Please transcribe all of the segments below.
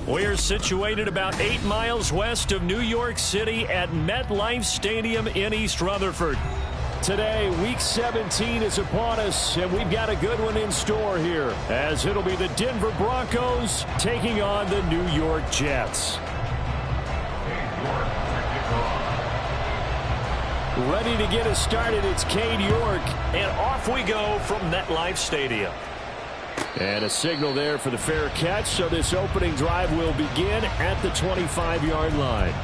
We're situated about 8 miles west of New York City at MetLife Stadium in East Rutherford. Today, Week 17 is upon us, and we've got a good one in store here, as it'll be the Denver Broncos taking on the New York Jets. Ready to get us started, it's Cade York, and off we go from MetLife Stadium. And a signal there for the fair catch, so this opening drive will begin at the 25-yard line.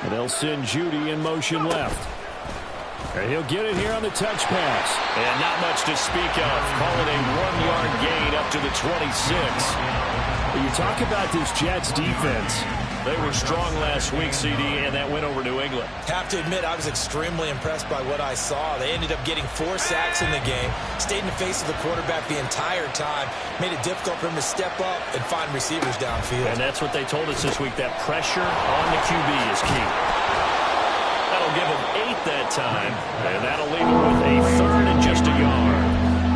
And they'll send Judy in motion left. And he'll get it here on the touch pass. And not much to speak of. Call it a 1-yard gain up to the 26. You talk about this Jets defense. They were strong last week, CD, and that went over New England. Have to admit, I was extremely impressed by what I saw. They ended up getting 4 sacks in the game, stayed in the face of the quarterback the entire time, made it difficult for him to step up and find receivers downfield. And that's what they told us this week, that pressure on the QB is key. That'll give him 8 that time, and that'll leave him with a third and just a yard.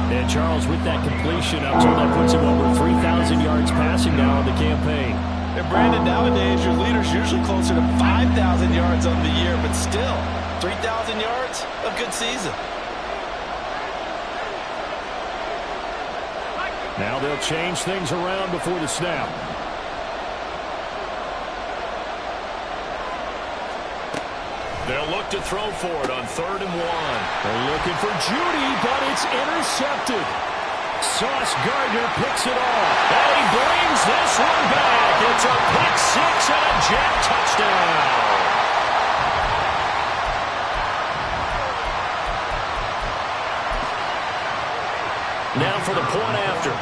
And Charles, with that completion up till that puts him over 3,000 yards passing now on the campaign. And Brandon, nowadays your leader's usually closer to 5,000 yards on the year, but still, 3,000 yards, a good season. Now they'll change things around before the snap. They'll look to throw for it on 3rd and 1. They're looking for Judy, but it's intercepted. Sauce Gardner picks it off. And he brings this one back. It's a pick 6 and a Jet touchdown. Now for the point after.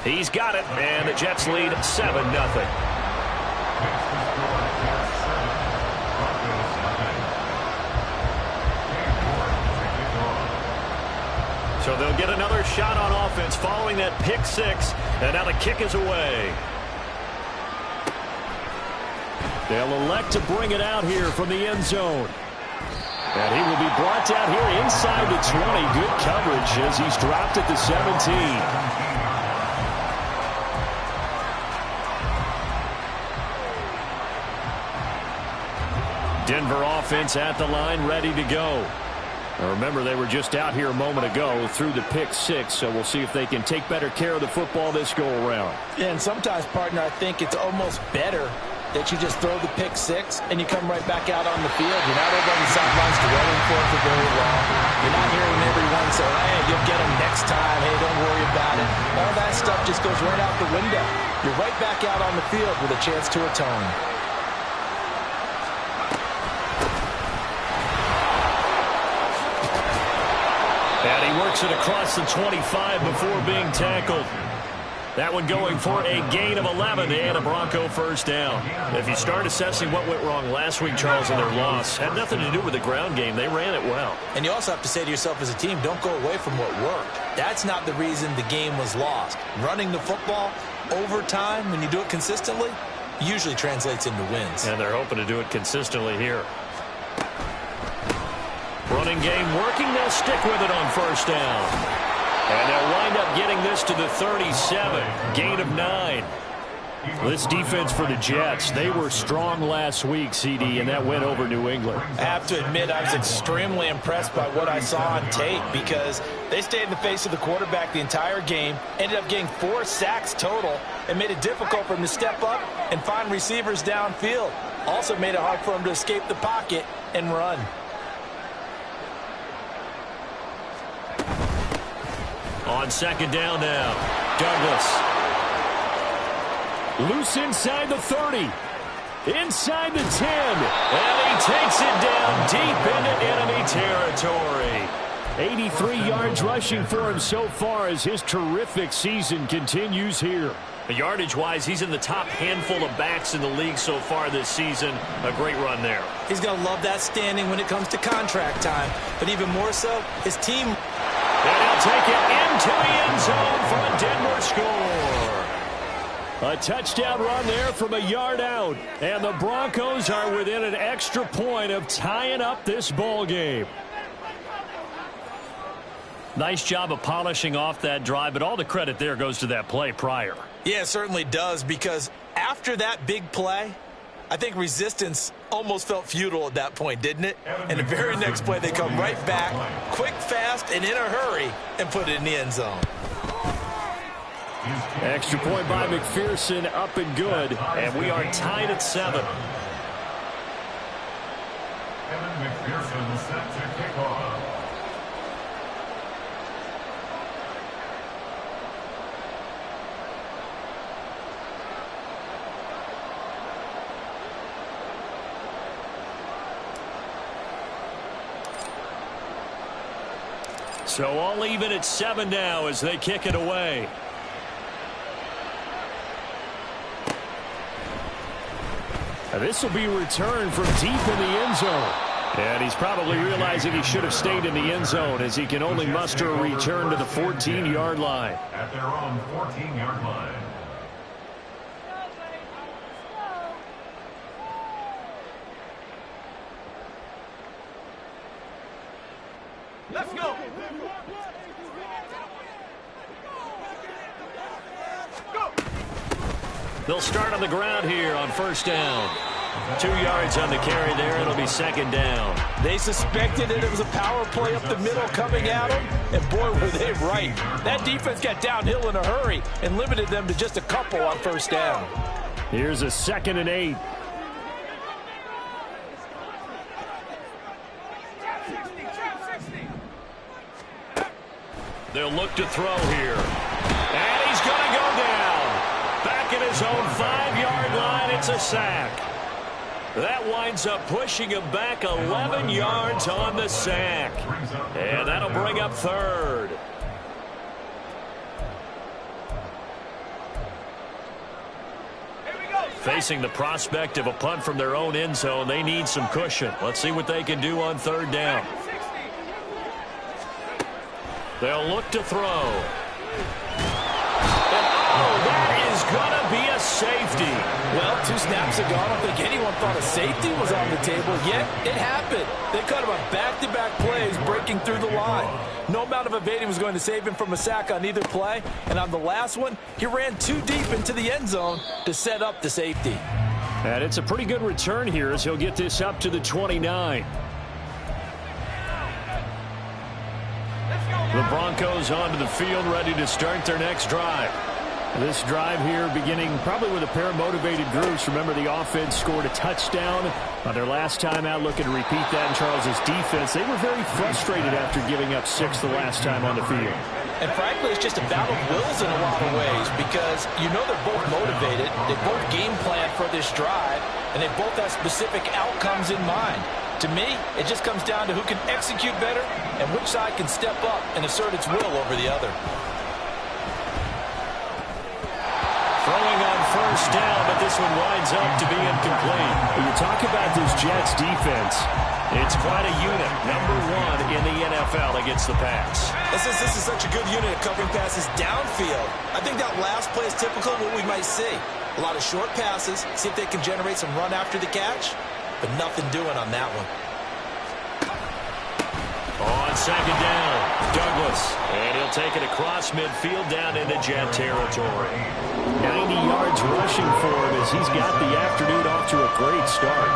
He's got it, and the Jets lead 7-0. So they'll get another shot on offense following that pick 6, and now the kick is away. They'll elect to bring it out here from the end zone. And he will be brought down here inside the 20. Good coverage as he's dropped at the 17. Denver offense at the line, ready to go. Now remember, they were just out here a moment ago through the pick 6, so we'll see if they can take better care of the football this go-around. Yeah, and sometimes, partner, I think it's almost better that you just throw the pick 6 and you come right back out on the field. You're not over on the sidelines dwelling for it for very long. You're not hearing everyone say, hey, you'll get them next time. Hey, don't worry about it. All that stuff just goes right out the window. You're right back out on the field with a chance to atone. And he works it across the 25 before being tackled. That one going for a gain of 11 and a Bronco first down. If you start assessing what went wrong last week, Charles, in their loss, had nothing to do with the ground game. They ran it well. And you also have to say to yourself as a team, don't go away from what worked. That's not the reason the game was lost. Running the football over time, when you do it consistently, usually translates into wins. And they're hoping to do it consistently here. Running game working. They'll stick with it on first down. And they'll wind up getting this to the 37. Gain of 9. This defense for the Jets, they were strong last week, CD, and that went over New England. I have to admit, I was extremely impressed by what I saw on tape because they stayed in the face of the quarterback the entire game, ended up getting 4 sacks total, and made it difficult for him to step up and find receivers downfield. Also made it hard for him to escape the pocket and run. On second down now, Douglas. Loose inside the 30. Inside the 10. And he takes it down deep into enemy territory. 83 yards rushing for him so far as his terrific season continues here. Yardage-wise, he's in the top handful of backs in the league so far this season. A great run there. He's going to love that standing when it comes to contract time. But even more so, his team. And he'll take it into the end zone for a Denver score. A touchdown run there from a yard out. And the Broncos are within an extra point of tying up this ball game. Nice job of polishing off that drive, but all the credit there goes to that play prior. Yeah, it certainly does, because after that big play, I think resistance almost felt futile at that point, didn't it? And the very next play, they come right back, quick, fast, and in a hurry, and put it in the end zone. Extra point by McPherson, up and good, and we are tied at 7. McPherson set to kick off. So all even at 7 now as they kick it away. And this will be returned from deep in the end zone. And he's probably realizing he should have stayed in the end zone as he can only muster a return to the 14-yard line. At their own 14-yard line. Let's go. They'll start on the ground here on first down. 2 yards on the carry there. It'll be second down. They suspected that it was a power play up the middle coming at them, and boy, were they right. That defense got downhill in a hurry and limited them to just a couple on first down. Here's a 2nd and 8. They'll look to throw here. And he's going to go down. Back at his own 5-yard line, it's a sack. That winds up pushing him back 11 yards on the sack. And that'll bring up 3rd. Facing the prospect of a punt from their own end zone, they need some cushion. Let's see what they can do on 3rd down. They'll look to throw. And, that is going to be a safety. Well, 2 snaps ago, I don't think anyone thought a safety was on the table, yet it happened. They cut him on back-to-back plays, breaking through the line. No amount of evading was going to save him from a sack on either play, and on the last one, he ran too deep into the end zone to set up the safety. And it's a pretty good return here as he'll get this up to the 29. The Broncos onto the field, ready to start their next drive. This drive here beginning probably with a pair of motivated groups. Remember, the offense scored a touchdown on their last time out. Looking to repeat that in Charles's defense. They were very frustrated after giving up 6 the last time on the field. And frankly, it's just a battle of wills in a lot of ways, because you know they're both motivated. They both game plan for this drive, and they both have specific outcomes in mind. To me, it just comes down to who can execute better and which side can step up and assert its will over the other. Throwing on first down, but this one winds up to be incomplete. When you talk about this Jets defense, it's quite a unit. Number 1 in the NFL against the pass. This is such a good unit at covering passes downfield. I think that last play is typical of what we might see. A lot of short passes, see if they can generate some run after the catch, but nothing doing on that one. On second down, Douglas. And he'll take it across midfield down into Jet territory. 90 yards rushing for him as he's got the afternoon off to a great start.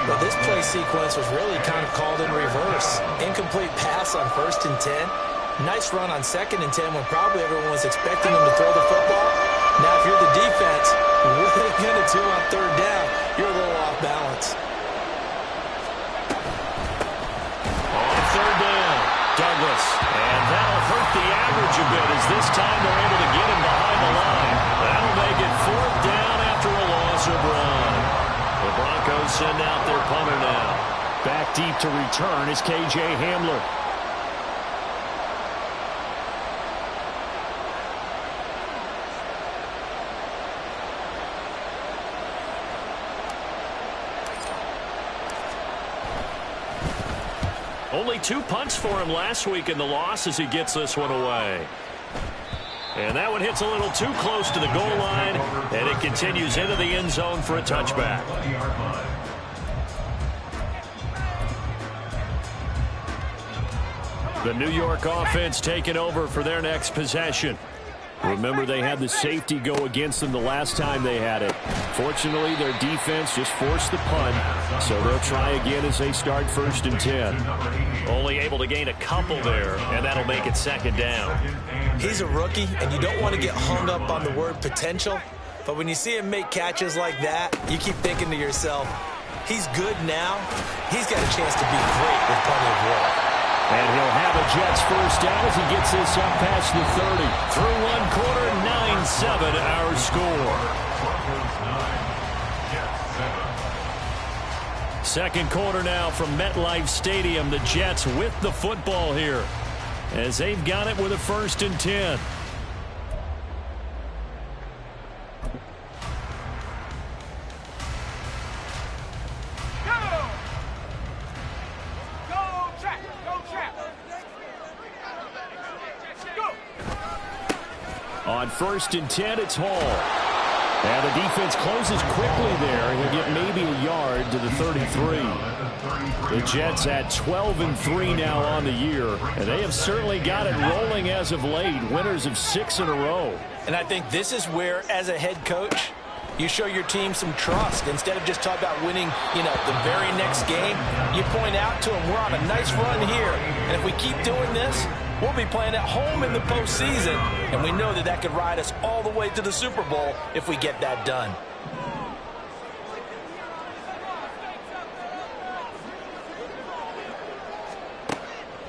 But this play sequence was really kind of called in reverse. Incomplete pass on 1st and 10. Nice run on 2nd and 10 when probably everyone was expecting him to throw the football. Now, if you're the defense, what are you going to do on 3rd down? You're a little off balance. Douglas, and that'll hurt the average a bit as this time they're able to get him behind the line. That'll make it 4th down after a loss of run. The Broncos send out their punter now. Back deep to return is K.J. Hamler. Only 2 punts for him last week in the loss as he gets this one away. And that one hits a little too close to the goal line, and it continues into the end zone for a touchback. The New York offense taking over for their next possession. Remember, they had the safety go against them the last time they had it. Fortunately, their defense just forced the punt, so they'll try again as they start 1st and 10. Only able to gain a couple there, and that'll make it 2nd down. He's a rookie, and you don't want to get hung up on the word potential. But when you see him make catches like that, you keep thinking to yourself, he's good now. He's got a chance to be great with plenty of work. And he'll have a Jets 1st down as he gets this up past the 30. Through 1 quarter, 9-7 our score. 2nd quarter now from MetLife Stadium. The Jets with the football here as they've got it with a 1st and 10. On 1st and 10, it's Hall. And the defense closes quickly there. He'll get maybe a yard to the 33. The Jets at 12-3 now on the year, and they have certainly got it rolling as of late. Winners of 6 in a row. And I think this is where, as a head coach, you show your team some trust. Instead of just talking about winning, the very next game, you point out to them, we're on a nice run here. And if we keep doing this, we'll be playing at home in the postseason, and we know that could ride us all the way to the Super Bowl if we get that done.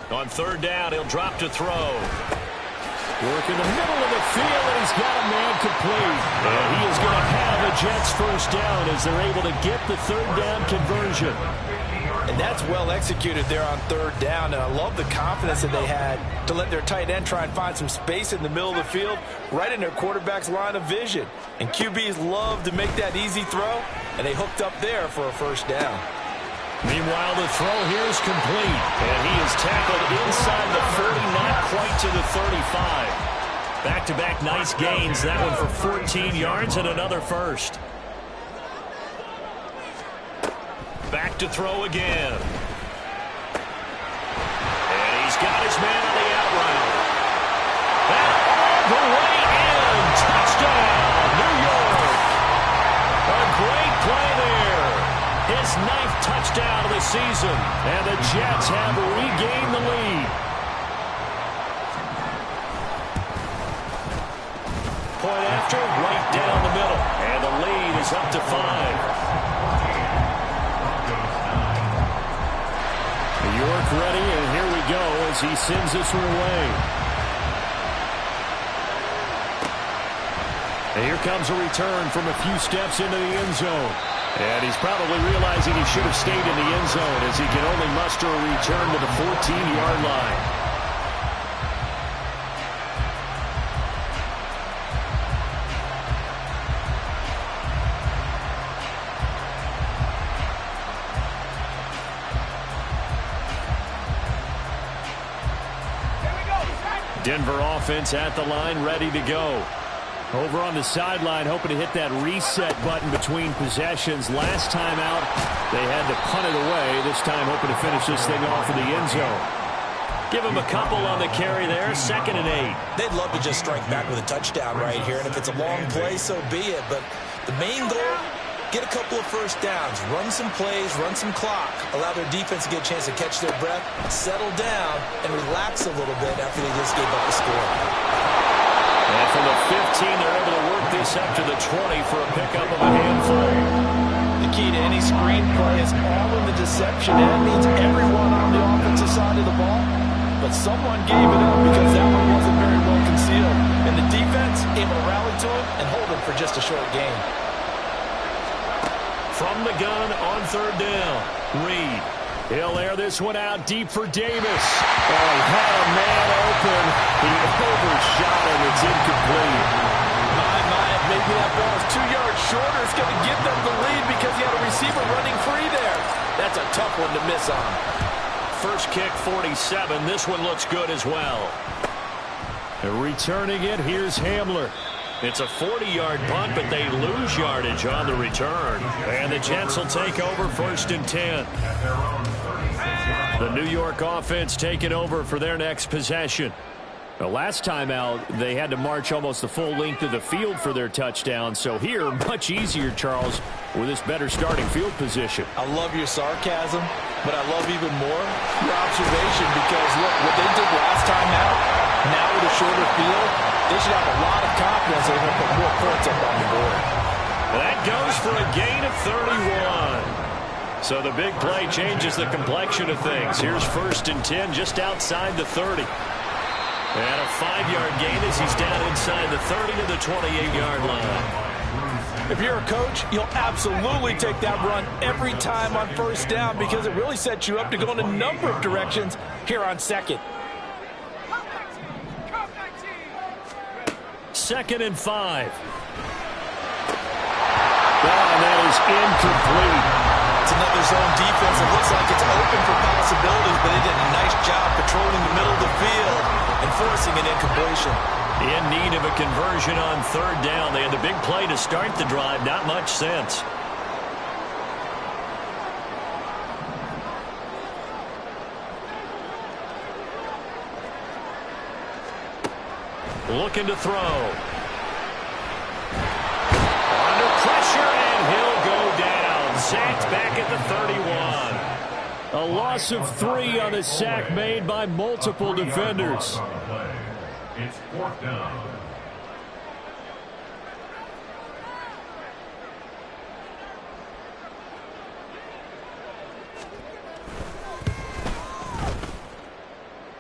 On 3rd down, he'll drop to throw. Work in the middle of the field, and he's got a man complete. And he is going to have a Jets 1st down as they're able to get the 3rd down conversion. And that's well executed there on 3rd down, and I love the confidence that they had to let their tight end try and find some space in the middle of the field, right in their quarterback's line of vision. And QBs love to make that easy throw, and they hooked up there for a 1st down. Meanwhile, the throw here is complete, and he is tackled inside the 40, not quite to the 35. Back-to-back nice gains, that one for 14 yards and another 1st. Back to throw again. And he's got his man on the out route. And all the way in. Touchdown, New York. A great play there. His 9th touchdown of the season. And the Jets have regained the lead. Point after, right down the middle. And the lead is up to 5. York ready, and here we go as he sends this one away. And here comes a return from a few steps into the end zone. And he's probably realizing he should have stayed in the end zone as he can only muster a return to the 14-yard line. Denver offense at the line, ready to go. Over on the sideline, hoping to hit that reset button between possessions. Last time out, they had to punt it away. This time, hoping to finish this thing off in the end zone. Give him a couple on the carry there, 2nd and 8. They'd love to just strike back with a touchdown right here, and if it's a long play, so be it. But the main goal, get a couple of 1st downs, run some plays, run some clock, allow their defense to get a chance to catch their breath, settle down, and relax a little bit after they just gave up the score. And from the 15, they're able to work this up to the 20 for a pickup of a handful. The key to any screen play is all in the deception. That means everyone on the offensive side of the ball, but someone gave it up because that one wasn't very well concealed. And the defense able to rally to it and hold it for just a short gain. From the gun on 3rd down, Reed. He'll air this one out deep for Davis. Oh, he had a man open. He overshot him. It's incomplete. My, maybe that ball is 2 yards shorter. It's going to give them the lead because he had a receiver running free there. That's a tough one to miss on. first kick 47. This one looks good as well. And returning it, here's Hamler. It's a 40-yard punt, but they lose yardage on the return. And the Jets will take over 1st and 10. The New York offense taking over for their next possession. The last time out, they had to march almost the full length of the field for their touchdown. So here, much easier, Charles, with this better starting field position. I love your sarcasm, but I love even more your observation because, look, what they did last time out, now with a shorter field, they should have a lot of confidence they're going to put more points up on the board. That goes for a gain of 31. So the big play changes the complexion of things. Here's 1st and 10 just outside the 30. And a 5-yard gain as he's down inside the 30 to the 28-yard line. If you're a coach, you'll absolutely take that run every time on 1st down because it really sets you up to go in a number of directions here on 2nd. 2nd and 5. And that is incomplete. It's another zone defense. It looks like it's open for possibilities, but they did a nice job patrolling the middle of the field and forcing an incompletion. In need of a conversion on 3rd down. They had the big play to start the drive. Not much sense. Looking to throw. Under pressure, and he'll go down. Sacked back at the 31. A loss of 3 on the sack made by multiple defenders. It's 4th down.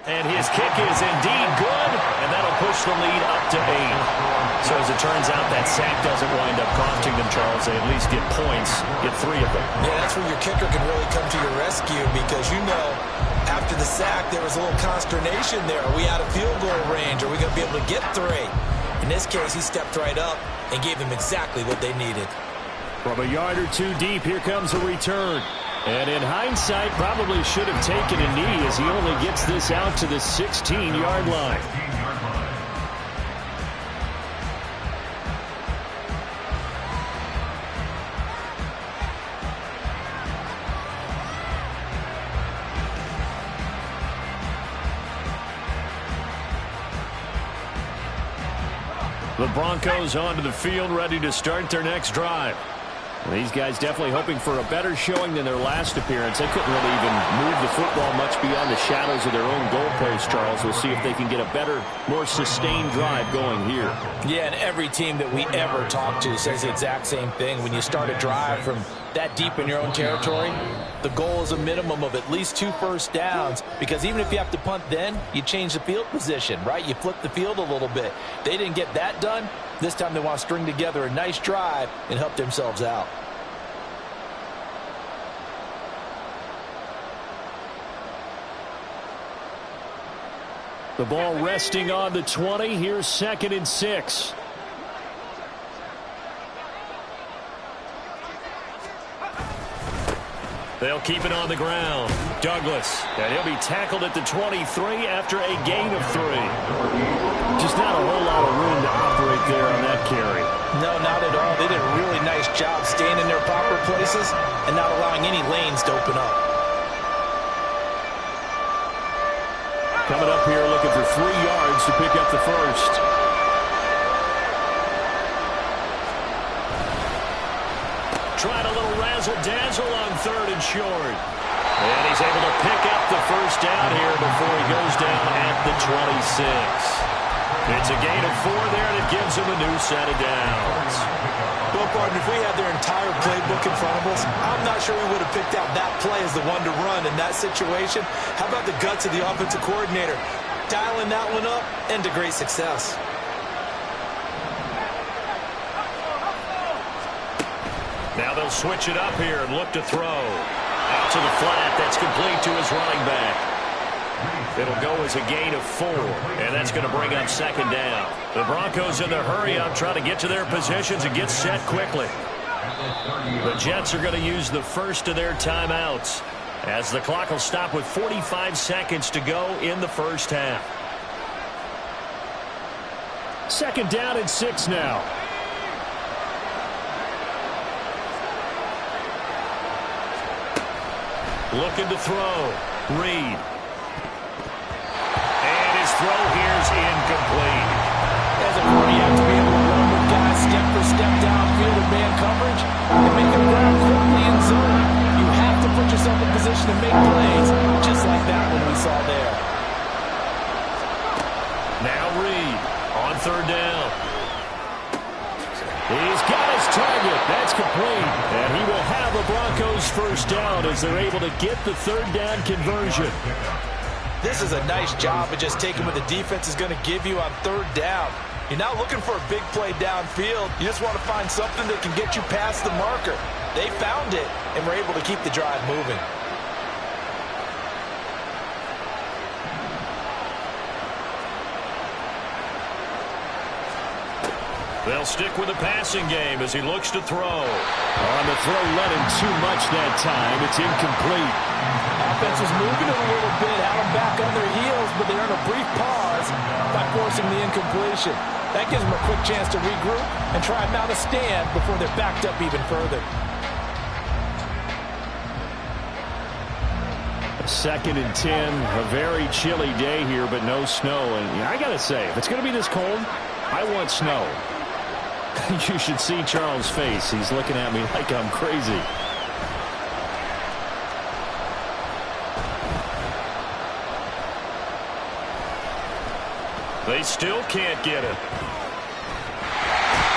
And his kick is indeed good, and that'll push the lead up to 8. So as it turns out, that sack doesn't wind up costing them, Charles. They at least get points, get 3 of them. Yeah, that's where your kicker can really come to your rescue because, you know, after the sack, there was a little consternation there. Are we out of field goal range? Are we going to be able to get 3? In this case, he stepped right up and gave them exactly what they needed. From a yard or 2 deep, here comes a return. And in hindsight, probably should have taken a knee as he only gets this out to the 16-yard line. The Broncos onto the field, ready to start their next drive. These guys definitely hoping for a better showing than their last appearance. They couldn't really even move the football much beyond the shadows of their own goalpost, Charles. We'll see if they can get a better, more sustained drive going here. Yeah, and every team that we ever talk to says the exact same thing. When you start a drive from that deep in your own territory, the goal is a minimum of at least 2 first downs because even if you have to punt then, you change the field position, right? You flip the field a little bit. They didn't get that done. This time they want to string together a nice drive and help themselves out. The ball resting on the 20. Here's 2nd and 6. They'll keep it on the ground. Douglas, and he'll be tackled at the 23 after a gain of 3. Just not a whole lot of room to operate there on that carry. No, not at all. They did a really nice job staying in their proper places and not allowing any lanes to open up. Coming up here looking for 3 yards to pick up the first. Tried a little razzle-dazzle on 3rd and short. And he's able to pick up the first down here before he goes down at the 26. It's a gain of 4 there that gives him a new set of downs. Well, partner, if we had their entire playbook in front of us, I'm not sure we would have picked out that play as the one to run in that situation. How about the guts of the offensive coordinator? Dialing that one up into great success. Now they'll switch it up here and look to throw. Out to the flat. That's complete to his running back. It'll go as a gain of 4, and that's going to bring up 2nd down. The Broncos in the hurry-up trying to get to their positions and get set quickly. The Jets are going to use the first of their timeouts. As the clock will stop with 45 seconds to go in the first half. Second down and 6 now. Looking to throw. Reed. And his throw here's incomplete. As a quarter, you have to be able to run with guys step for step downfield in man coverage and make them ground quickly in zone. You have to put yourself in position to make plays, just like that one we saw there. Now Reed on third down. He's got his target. That's complete. And he will have a Broncos first down as they're able to get the third down conversion. This is a nice job of just taking what the defense is going to give you on third down. You're not looking for a big play downfield. You just want to find something that can get you past the marker. They found it and were able to keep the drive moving. They'll stick with the passing game as he looks to throw. On the throw, let him too much that time. It's incomplete. Offense was moving it a little bit, had them back on their heels, but they're in a brief pause by forcing the incompletion. That gives them a quick chance to regroup and try and mount a stand before they're backed up even further. Second and 10, a very chilly day here, but no snow. And I got to say, if it's going to be this cold, I want snow. You should see Charles' face. He's looking at me like I'm crazy. They still can't get it.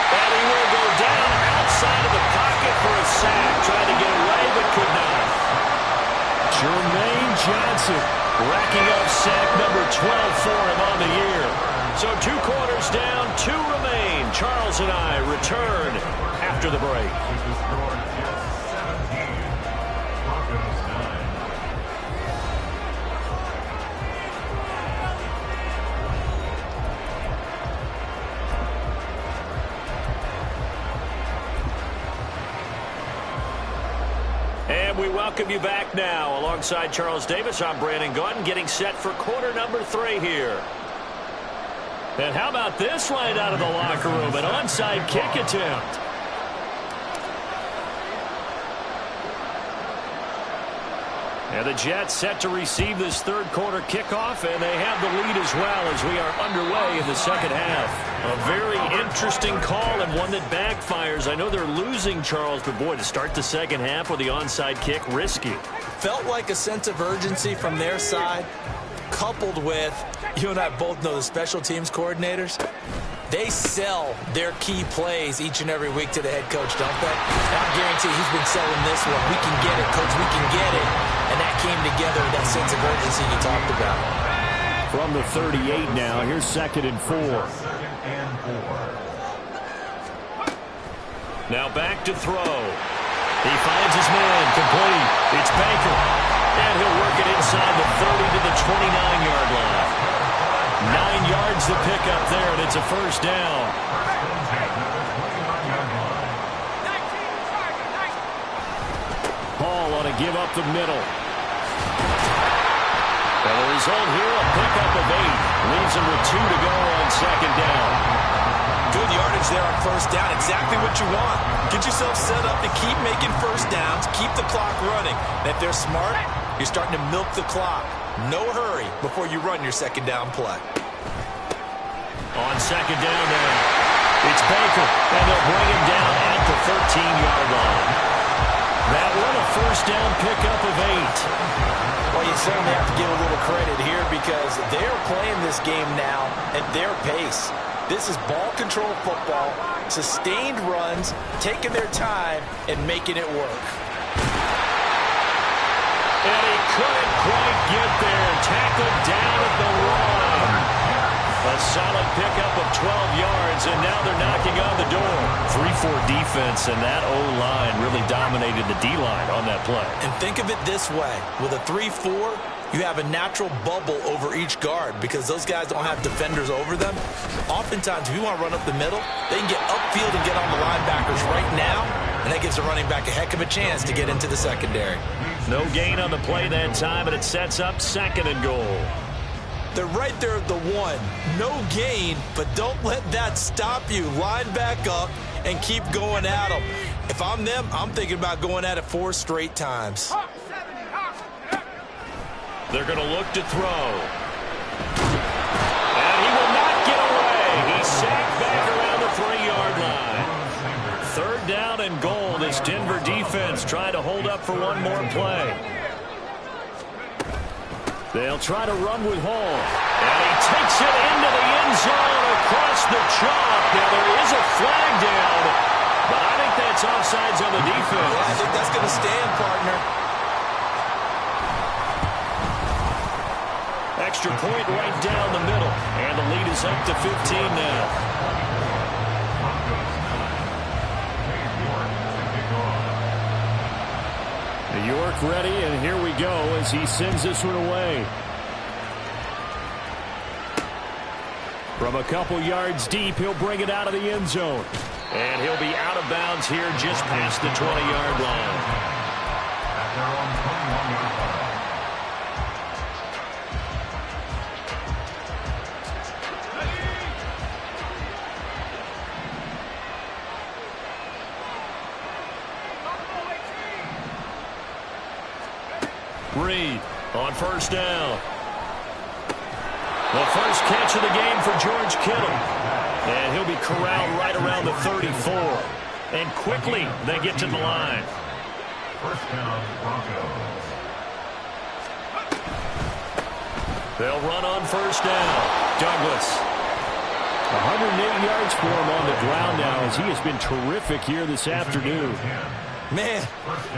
And he will go down outside of the pocket for a sack. Tried to get away, but could not. Jermaine Johnson racking up sack number 12 for him on the year. So 2 quarters down, 2 remain. Charles and I return after the break. And we welcome you back now. Alongside Charles Davis, I'm Brandon Gaudin, getting set for quarter number 3 here. And how about this right out of the locker room? An onside kick attempt. And the Jets set to receive this third quarter kickoff, and they have the lead as well as we are underway in the second half. A very interesting call and one that backfires. I know they're losing, Charles, but boy, to start the second half with the onside kick, risky. Felt like a sense of urgency from their side, coupled with, you and I both know the special teams coordinators, they sell their key plays each and every week to the head coach, don't they? And I guarantee he's been selling this one. We can get it, coach, we can get it. And that came together, that sense of urgency you talked about. From the 38 now, here's 2nd and 4. Now back to throw. He finds his man, complete. It's Baker. And he'll work it inside the 30 to the 29-yard line. 9 yards to pick up there, and it's a first down. Hall on a give up the middle. And the result here, a pickup of 8. Leaves him with 2 to go on second down. Good yardage there on first down. Exactly what you want. Get yourself set up to keep making first downs, keep the clock running. And if they're smart, you're starting to milk the clock. No hurry before you run your second down play. On second down now, it's Baker, and they'll bring him down at the 13-yard line. That one a first down pickup of 8. Well, you certainly have to give a little credit here because they're playing this game now at their pace. This is ball control football, sustained runs, taking their time, and making it work. And he couldn't quite get there. Tackled down at the line. A solid pickup of 12 yards, and now they're knocking on the door. 3-4 defense, and that O-line really dominated the D-line on that play. And think of it this way. With a 3-4, you have a natural bubble over each guard because those guys don't have defenders over them. Oftentimes, if you want to run up the middle, they can get upfield and get on the linebackers right now. and that gives the running back a heck of a chance to get into the secondary. No gain on the play that time, and it sets up 2nd and goal. They're right there at the 1. No gain, but don't let that stop you. Line back up and keep going at them. If I'm them, I'm thinking about going at it 4 straight times. They're going to look to throw. And he will not get away. He's sacked back around the 3-yard line. 3rd down and goal. This Denver defense trying to hold up for one more play. They'll try to run with Hall. And he takes it into the end zone across the chalk. Now there is a flag down, but I think that's offsides on the defense. Yeah, I think that's going to stand, partner. Extra point right down the middle. And the lead is up to 15 now. New York ready, and here we go as he sends this one away. From a couple yards deep, he'll bring it out of the end zone. And he'll be out of bounds here just past the 20-yard line. Reed on 1st down. The first catch of the game for George Kittle. And he'll be corralled right around the 34. And quickly they get to the line. 1st down, Broncos. They'll run on 1st down. Douglas. 108 yards for him on the ground now as he has been terrific here this afternoon. Man,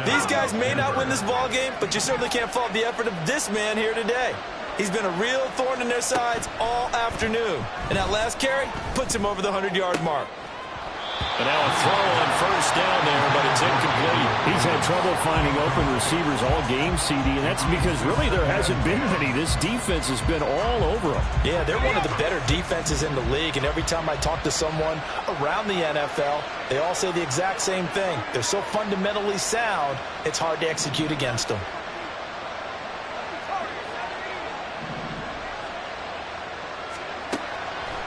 these guys may not win this ball game, but you certainly can't fault the effort of this man here today. He's been a real thorn in their sides all afternoon. And that last carry puts him over the 100-yard mark. And now a throw on 1st down there, but it's incomplete. He's had trouble finding open receivers all game, CD, and that's because really there hasn't been many. This defense has been all over them. Yeah, they're one of the better defenses in the league, and every time I talk to someone around the NFL, they all say the exact same thing. They're so fundamentally sound, it's hard to execute against them.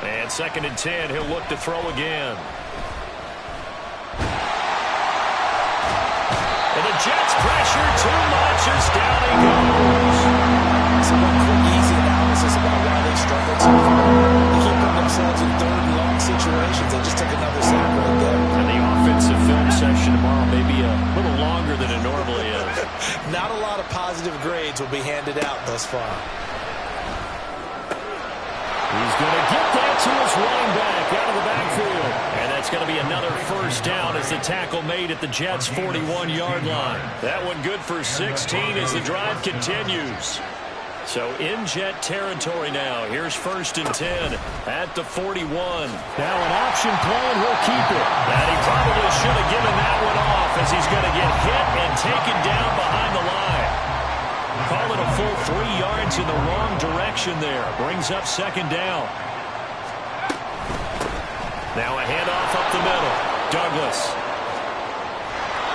And 2nd and 10, he'll look to throw again. And the Jets pressure too much as down he goes. Some quick, easy analysis about why they struggled so far. They keep putting themselves in 3rd and long situations. They just took another sack right there. And the offensive film session tomorrow may be a little longer than it normally is. Not a lot of positive grades will be handed out thus far. He's going to get that to his running back out of the backfield. And that's going to be another 1st down as the tackle made at the Jets' 41-yard line. That one good for 16 as the drive continues. So in Jet territory now. Here's 1st and 10 at the 41. Now an option play, and he'll keep it. And he probably should have given that one off as he's going to get hit and taken down behind the line. Call it a full 3 yards in the wrong direction there. Brings up 2nd down. Now a handoff up the middle. Douglas.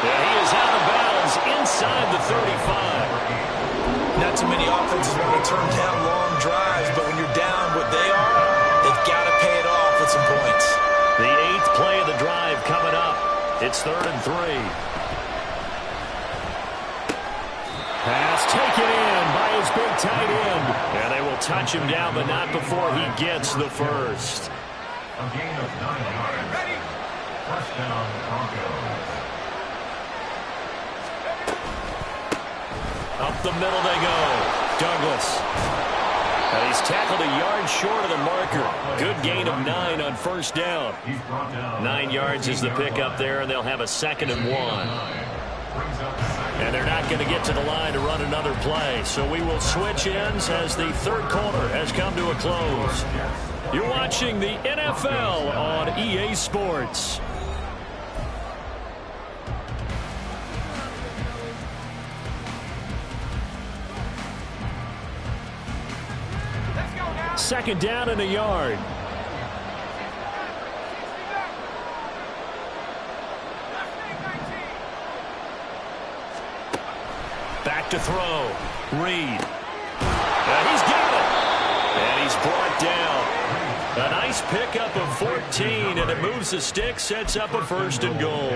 Yeah, he is out of bounds inside the 35. Not too many offenses want to turn down long drives, but when you're down what they are, they've got to pay it off with some points. The 8th play of the drive coming up. It's 3rd and 3. Pass taken in by his big tight end. And they will touch him down, but not before he gets the first. A gain of 9 yards. 1st down, Broncos. Up the middle they go. Douglas. And he's tackled a yard short of the marker. Good gain of 9 on 1st down. 9 yards is the pickup there, and they'll have a 2nd and 1. And they're not going to get to the line to run another play. So we will switch ends as the 3rd quarter has come to a close. You're watching the NFL on EA Sports. Second down and a yard. Back to throw. Reed. And he's got it. And he's brought down. A nice pickup of 14, and it moves the stick, sets up a 1st and goal.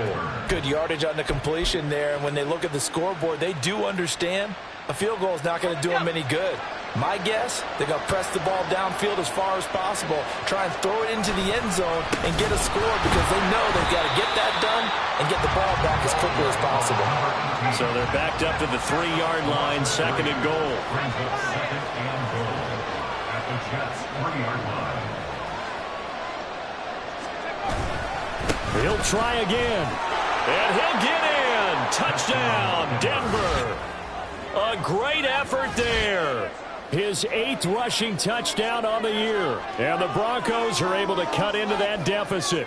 Good yardage on the completion there, and when they look at the scoreboard, they do understand a field goal is not going to do them any good. My guess, they're going to press the ball downfield as far as possible, try and throw it into the end zone and get a score because they know they've got to get that done and get the ball back as quickly as possible. So they're backed up to the 3-yard line, 2nd and goal. Brings up 2nd and goal at the Jets' 3-yard line. He'll try again. And he'll get in. Touchdown, Denver. A great effort there. His 8th rushing touchdown on the year. And the Broncos are able to cut into that deficit.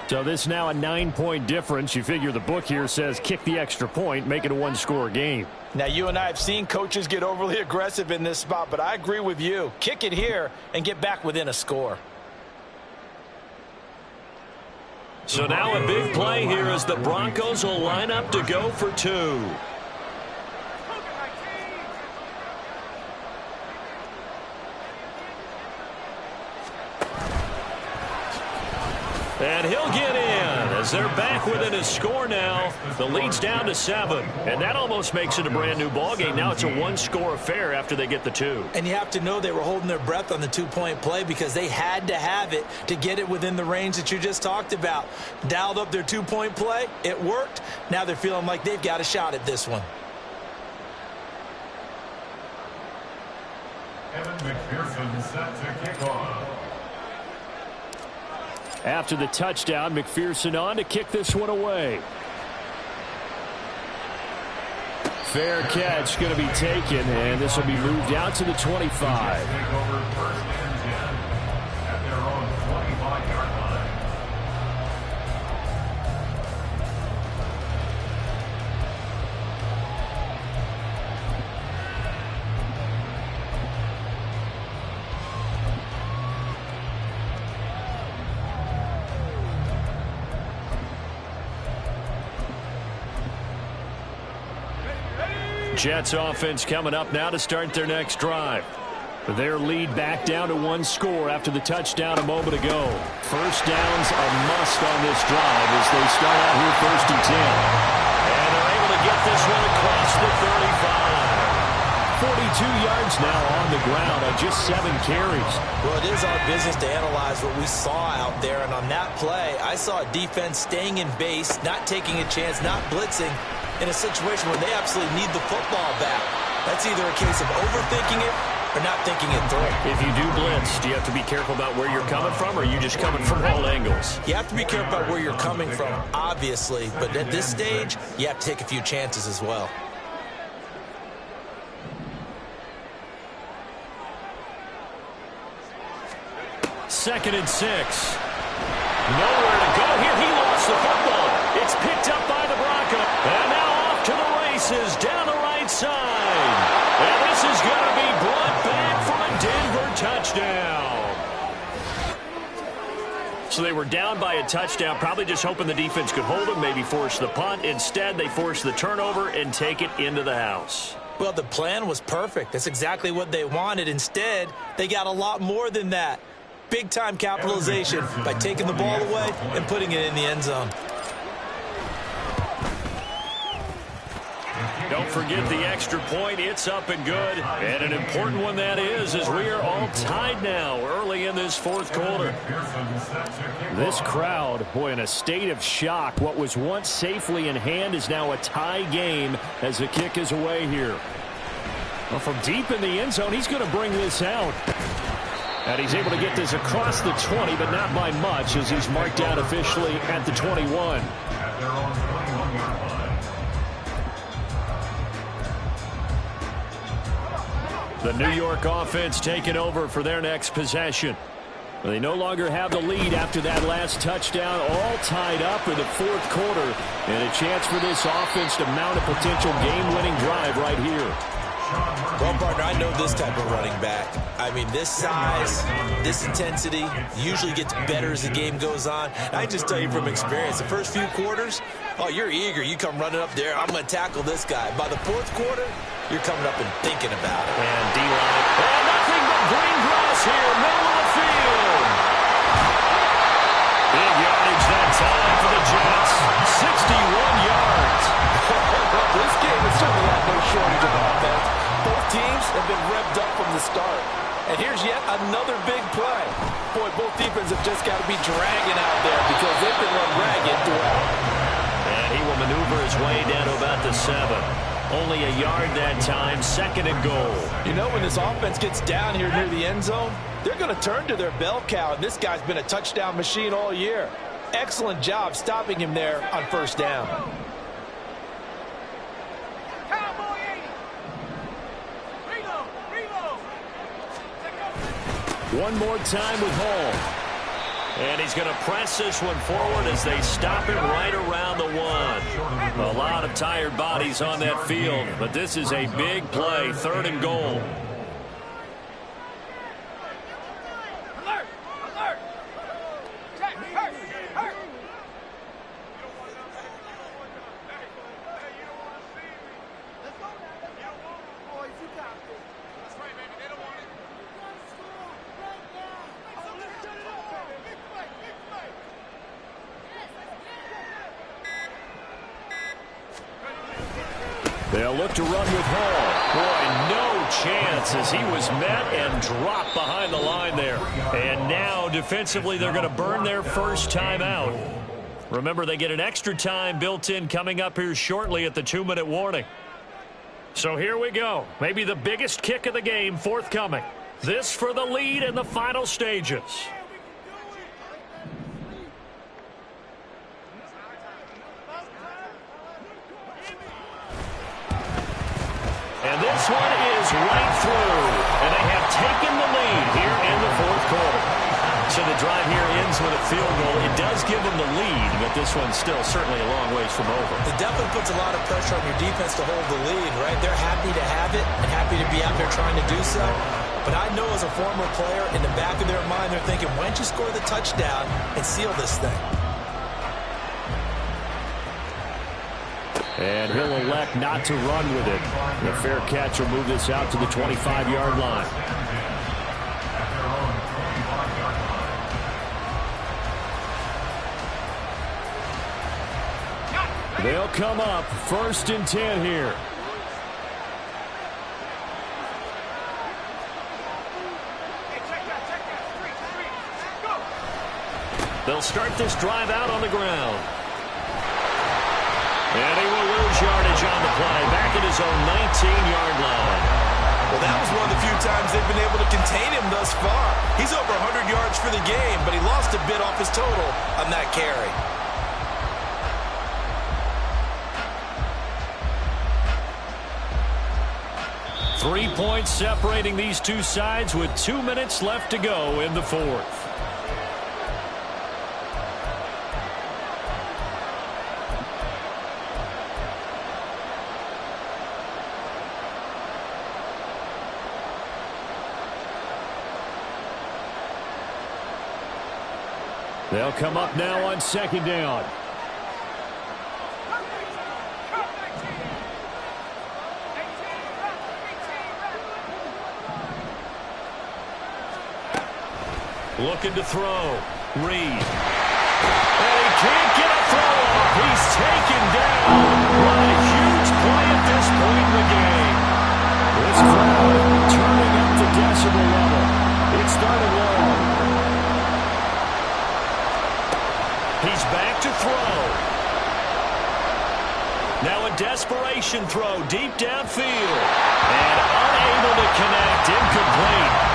So this now a 9-point difference. You figure the book here says kick the extra point, make it a 1-score game. Now, you and I have seen coaches get overly aggressive in this spot, but I agree with you. Kick it here and get back within a score. So now a big play here as the Broncos will line up to go for 2. And he'll get in as they're back within a score now. The lead's down to 7. And that almost makes it a brand new ball game. Now it's a 1-score affair after they get the 2. And you have to know they were holding their breath on the 2-point play because they had to have it to get it within the range that you just talked about. Dialed up their 2-point play. It worked. Now they're feeling like they've got a shot at this one. Evan McPherson set to kick off. After the touchdown, McPherson on to kick this one away. Fair catch going to be taken, and this will be moved out to the 25. Take over 1st and 10 at their own 25-yard line. Jets offense coming up now to start their next drive. Their lead back down to 1 score after the touchdown a moment ago. 1st down's a must on this drive as they start out here 1st and 10. And they're able to get this one across the 35. 42 yards now on the ground on just 7 carries. Well, it is our business to analyze what we saw out there, and on that play, I saw a defense staying in base, not taking a chance, not blitzing, in a situation where they absolutely need the football back. That's either a case of overthinking it or not thinking it through. If you do blitz, do you have to be careful about where you're coming from, or are you just coming from all angles? You have to be careful about where you're coming from, obviously, but at this stage, you have to take a few chances as well. Second and 6. Nowhere to go here. He lost the football. It's picked up by the Broncos. And now off to the races down the right side. And this is going to be brought back for a Denver touchdown. So they were down by a touchdown, probably just hoping the defense could hold them, maybe force the punt. Instead, they force the turnover and take it into the house. Well, the plan was perfect. That's exactly what they wanted. Instead, they got a lot more than that. Big-time capitalization by taking the ball away and putting it in the end zone. Don't forget the extra point. It's up and good. And an important one that is, as we are all tied now early in this 4th quarter. This crowd, boy, in a state of shock. What was once safely in hand is now a tie game as the kick is away here. Well, from deep in the end zone, he's going to bring this out. And he's able to get this across the 20, but not by much, as he's marked out officially at the 21. At their own 21-yard line. The New York offense taking over for their next possession. They no longer have the lead after that last touchdown, all tied up in the 4th quarter. And a chance for this offense to mount a potential game-winning drive right here. Well, partner, I know this type of running back. I mean, this size, this intensity usually gets better as the game goes on. I can just tell you from experience, the first few quarters, oh, you're eager. You come running up there, I'm going to tackle this guy. By the fourth quarter, you're coming up and thinking about it. And D-line. And nothing but green grass here, middle of the field. Big yardage that time for the Jets. 61 yards. This game has certainly had no shortage of offense. Both teams have been revved up from the start. And here's yet another big play. Boy, both defenses have just got to be dragging out there because they've been run ragged throughout. And he will maneuver his way down to about the 7. Only a yard that time, 2nd and goal. You know, when this offense gets down here near the end zone, they're going to turn to their bell cow, and this guy's been a touchdown machine all year. Excellent job stopping him there on first down. One more time with Hall. And he's going to press this one forward as they stop it right around the 1. A lot of tired bodies on that field, but this is a big play, 3rd and goal. They'll look to run with Hall. Boy, no chance as he was met and dropped behind the line there. And now, defensively, they're going to burn their first time out. Remember, they get an extra time built in coming up here shortly at the 2-minute warning. So here we go. Maybe the biggest kick of the game forthcoming. This for the lead in the final stages. And this one is right through. And they have taken the lead here in the 4th quarter. So the drive here ends with a field goal. It does give them the lead, but this one's still certainly a long ways from over. It definitely puts a lot of pressure on your defense to hold the lead, right? They're happy to have it and happy to be out there trying to do so. But I know as a former player, in the back of their mind, they're thinking, why don't you score the touchdown and seal this thing? And he'll elect not to run with it. The fair catch will move this out to the 25-yard line. They'll come up 1st and 10 here. They'll start this drive out on the ground. And he will lose yardage on the play, back at his own 19-yard line. Well, that was one of the few times they've been able to contain him thus far. He's over 100 yards for the game, but he lost a bit off his total on that carry. Three points separating these two sides with 2 minutes left to go in the 4th. They'll come up now on 2nd down. Looking to throw. Reed. And he can't get a throw off. He's taken down. What a huge play at this point in the game. This crowd turning up the decibel level. It's 3rd and long. He's back to throw. Now a desperation throw deep downfield. And unable to connect. Incomplete.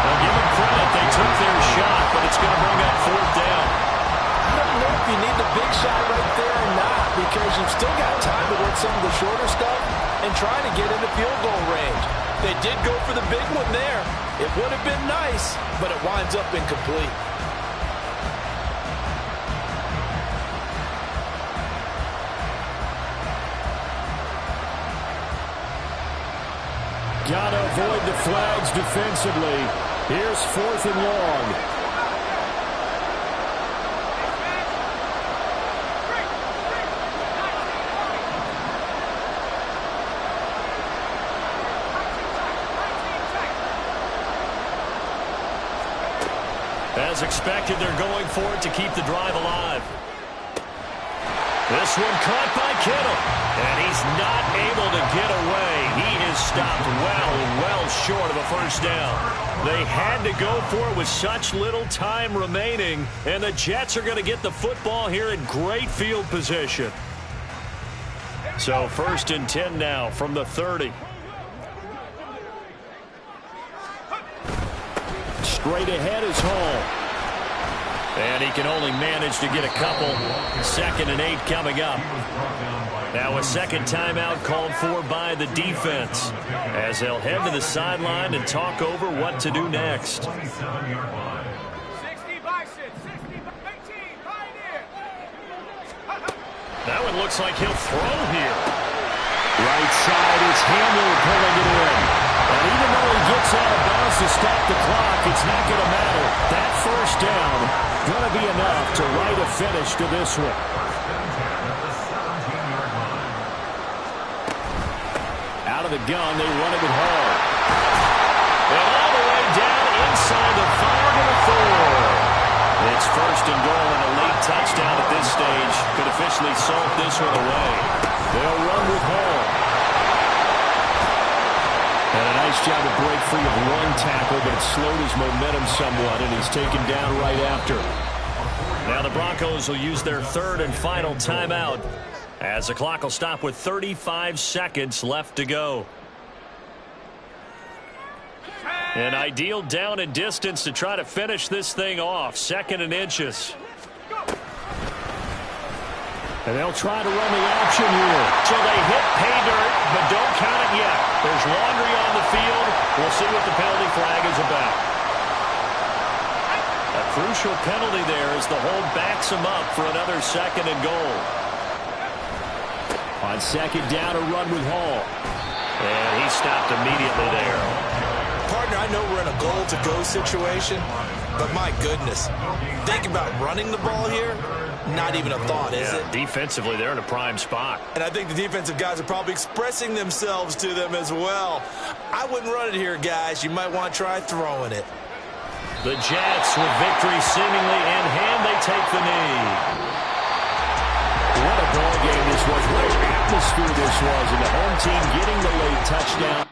I'll give them credit. They took their shot, but it's going to bring up 4th down. I don't know if you need the big shot right there or not, because you've still got time to work some of the shorter stuff and try to get into field goal range. They did go for the big one there. It would have been nice, but it winds up incomplete. Got to avoid the flags defensively. Here's 4th and long. As expected, they're going for it to keep the drive alive. This one caught by Kittle, and he's not able to get away. He is stopped well short of a first down. They had to go for it with such little time remaining, and the Jets are going to get the football here in great field position. So 1st and 10 now from the 30. Straight ahead is Hall. And he can only manage to get a couple. 2nd and 8 coming up. Now a second timeout called for by the defense as they'll head to the sideline and talk over what to do next. That one looks like he'll throw here. Right side, it's Hamler pulling it in. And even though he gets out of bounds to stop the clock, it's not going to matter. That first down going to be enough to write a finish to this one. Out of the gun, they run it with Hall. And all the way down inside the 5 and a 4. It's 1st and goal and a late touchdown at this stage. Could officially salt this one away. They'll run with Hall. And a nice job to break free of one tackle, but it slowed his momentum somewhat, and he's taken down right after. Now the Broncos will use their 3rd and final timeout as the clock will stop with 35 seconds left to go. An ideal down and distance to try to finish this thing off. 2nd and inches. And they'll try to run the option here. So they hit pay dirt, but don't count it yet. There's laundry on the field. We'll see what the penalty flag is about. A crucial penalty there as the hold backs him up for another 2nd and goal. On 2nd down, a run with Hall. And he stopped immediately there. Partner, I know we're in a goal-to-go situation, but my goodness, think about running the ball here. Not even a thought, is it? Defensively, they're in a prime spot. And I think the defensive guys are probably expressing themselves to them as well. I wouldn't run it here, guys. You might want to try throwing it. The Jets, with victory seemingly in hand, they take the knee. What a ball game this was. What an atmosphere this was. And the home team getting the late touchdown.